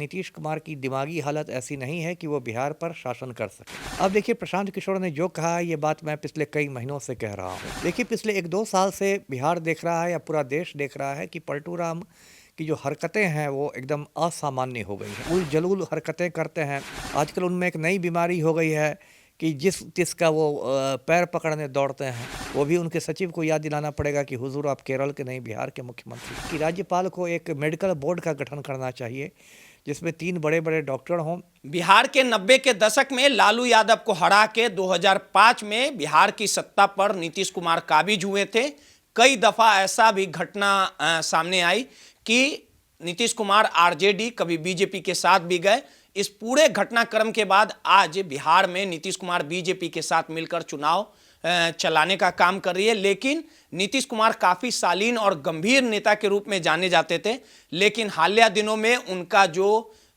नीतीश कुमार की दिमागी हालत ऐसी नहीं है कि वो बिहार पर शासन कर सके। अब देखिए, प्रशांत किशोर ने जो कहा है, ये बात मैं पिछले कई महीनों से कह रहा हूँ। देखिए, पिछले 1-2 साल से बिहार देख रहा है या पूरा देश देख रहा है कि पलटू राम की जो हरकतें हैं वो एकदम असामान्य हो गई हैं। उल-जलूल हरकतें करते हैं। आजकल उनमें एक नई बीमारी हो गई है कि जिसका वो पैर पकड़ने दौड़ते हैं। वो भी उनके सचिव को याद दिलाना पड़ेगा कि हुजूर आप केरल के नहीं, बिहार के मुख्यमंत्री। कि राज्यपाल को एक मेडिकल बोर्ड का गठन करना चाहिए जिसमें 3 बड़े-बड़े डॉक्टर हों। बिहार के 90 के दशक में लालू यादव को हरा के 2005 में बिहार की सत्ता पर नीतीश कुमार काबिज हुए थे। कई दफा ऐसा भी घटना सामने आई कि नीतीश कुमार आरजेडी, कभी बीजेपी के साथ भी गए। इस पूरे घटनाक्रम के बाद आज बिहार में नीतीश कुमार बीजेपी के साथ मिलकर चुनाव चलाने का काम कर रही है। लेकिन नीतीश कुमार काफ़ी शालीन और गंभीर नेता के रूप में जाने जाते थे, लेकिन हालिया दिनों में उनका जो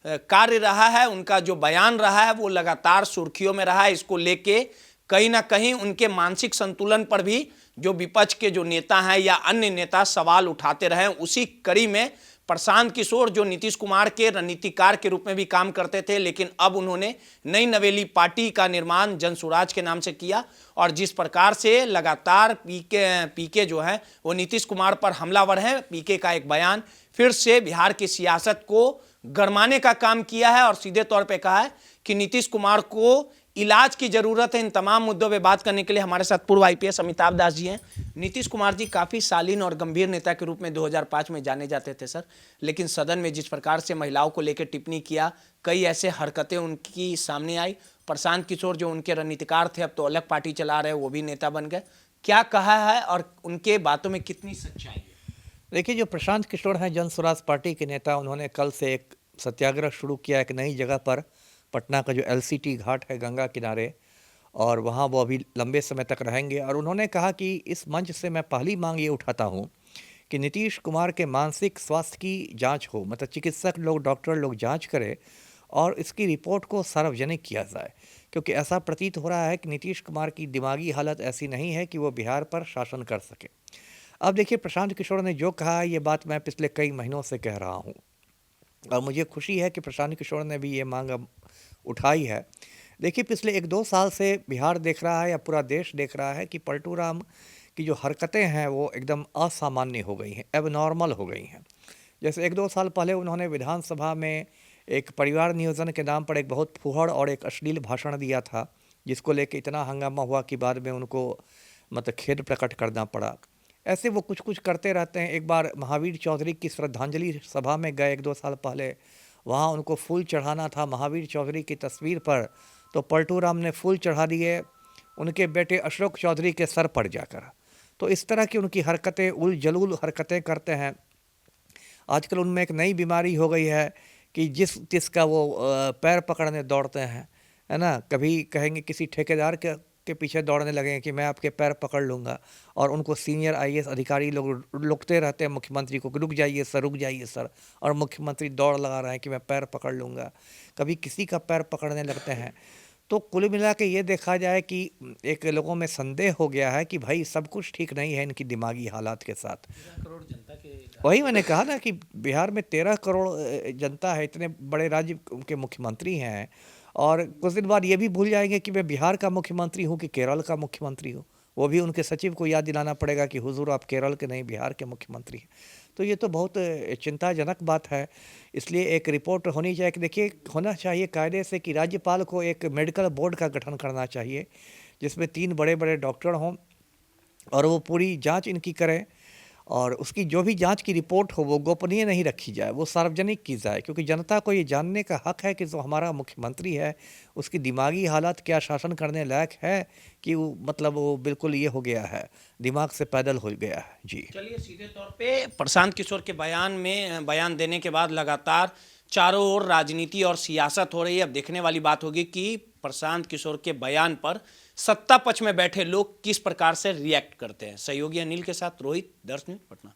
कार्य रहा है, उनका जो बयान रहा है, वो लगातार सुर्खियों में रहा है। इसको लेके कहीं ना कहीं उनके मानसिक संतुलन पर भी जो विपक्ष के जो नेता हैं या अन्य नेता सवाल उठाते रहे। उसी कड़ी में प्रशांत किशोर, जो नीतीश कुमार के रणनीतिकार के रूप में भी काम करते थे, लेकिन अब उन्होंने नई नवेली पार्टी का निर्माण जन स्वराज के नाम से किया। और जिस प्रकार से लगातार पीके जो है वो नीतीश कुमार पर हमलावर हैं, पीके का एक बयान फिर से बिहार की सियासत को गरमाने का काम किया है और सीधे तौर पे कहा है कि नीतीश कुमार को इलाज की जरूरत है। इन तमाम मुद्दों पे बात करने के लिए हमारे साथ पूर्व आईपीएस अमिताभ दास जी हैं। नीतीश कुमार जी काफ़ी शालीन और गंभीर नेता के रूप में 2005 में जाने जाते थे सर, लेकिन सदन में जिस प्रकार से महिलाओं को लेकर टिप्पणी किया, कई ऐसे हरकतें उनकी सामने आई। प्रशांत किशोर जो उनके रणनीतिकार थे, अब तो अलग पार्टी चला रहे, वो भी नेता बन गए। क्या कहा है और उनके बातों में कितनी सच्चाई है? देखिए, जो प्रशांत किशोर हैं जन स्वराज पार्टी के नेता, उन्होंने कल से एक सत्याग्रह शुरू किया एक नई जगह पर। पटना का जो एलसीटी घाट है गंगा किनारे, और वहाँ वो अभी लंबे समय तक रहेंगे। और उन्होंने कहा कि इस मंच से मैं पहली मांग ये उठाता हूँ कि नीतीश कुमार के मानसिक स्वास्थ्य की जांच हो, मतलब चिकित्सक लोग, डॉक्टर लोग जांच करें और इसकी रिपोर्ट को सार्वजनिक किया जाए, क्योंकि ऐसा प्रतीत हो रहा है कि नीतीश कुमार की दिमागी हालत ऐसी नहीं है कि वो बिहार पर शासन कर सके। अब देखिए, प्रशांत किशोर ने जो कहा है, ये बात मैं पिछले कई महीनों से कह रहा हूँ और मुझे खुशी है कि प्रशांत किशोर ने भी ये मांग अब उठाई है। देखिए, पिछले 1-2 साल से बिहार देख रहा है या पूरा देश देख रहा है कि पलटू राम की जो हरकतें हैं वो एकदम असामान्य हो गई हैं, एबनॉर्मल हो गई हैं। जैसे 1-2 साल पहले उन्होंने विधानसभा में एक परिवार नियोजन के नाम पर एक बहुत फूहड़ और एक अश्लील भाषण दिया था, जिसको लेके इतना हंगामा हुआ कि बाद में उनको मतलब खेद प्रकट करना पड़ा। ऐसे वो कुछ करते रहते हैं। एक बार महावीर चौधरी की श्रद्धांजलि सभा में गए 1-2 साल पहले, वहाँ उनको फूल चढ़ाना था महावीर चौधरी की तस्वीर पर, तो पलटू राम ने फूल चढ़ा दिए उनके बेटे अशोक चौधरी के सर पर जाकर। तो इस तरह की उनकी हरकतें, उल-जलूल हरकतें करते हैं। आजकल उनमें एक नई बीमारी हो गई है कि जिसका वो पैर पकड़ने दौड़ते हैं, है ना। कभी कहेंगे किसी ठेकेदार के पीछे दौड़ने लगेंगे कि मैं आपके पैर पकड़ लूँगा, और उनको सीनियर आईएएस अधिकारी लोग रुकते रहते हैं मुख्यमंत्री को कि रुक जाइए सर, रुक जाइए सर, और मुख्यमंत्री दौड़ लगा रहे हैं कि मैं पैर पकड़ लूँगा। कभी किसी का पैर पकड़ने लगते हैं। तो कुल मिला के ये देखा जाए कि एक लोगों में संदेह हो गया है कि भाई सब कुछ ठीक नहीं है इनकी दिमागी हालात के साथ। 13 करोड़ जनता के, वही मैंने कहा ना कि बिहार में 13 करोड़ जनता है, इतने बड़े राज्य के मुख्यमंत्री हैं, और कुछ दिन बाद ये भी भूल जाएंगे कि मैं बिहार का मुख्यमंत्री हूँ कि केरल का मुख्यमंत्री हूँ। वो भी उनके सचिव को याद दिलाना पड़ेगा कि हुजूर आप केरल के नहीं, बिहार के मुख्यमंत्री हैं। तो ये तो बहुत चिंताजनक बात है। इसलिए एक रिपोर्ट होनी चाहिए कि देखिए, होना चाहिए कायदे से कि राज्यपाल को एक मेडिकल बोर्ड का गठन करना चाहिए जिसमें 3 बड़े-बड़े डॉक्टर हों और वो पूरी जांच इनकी करें, और उसकी जो भी जांच की रिपोर्ट हो वो गोपनीय नहीं रखी जाए, वो सार्वजनिक की जाए, क्योंकि जनता को ये जानने का हक है कि जो हमारा मुख्यमंत्री है उसकी दिमागी हालत क्या शासन करने लायक है कि वो मतलब वो बिल्कुल ये हो गया है, दिमाग से पैदल हो गया है। जी चलिए, सीधे तौर पे प्रशांत किशोर के बयान देने के बाद लगातार चारों ओर राजनीति और सियासत हो रही है। अब देखने वाली बात होगी कि प्रशांत किशोर के बयान पर सत्ता पक्ष में बैठे लोग किस प्रकार से रिएक्ट करते हैं। सहयोगी अनिल के साथ रोहित, दर्श न्यूज़, पटना।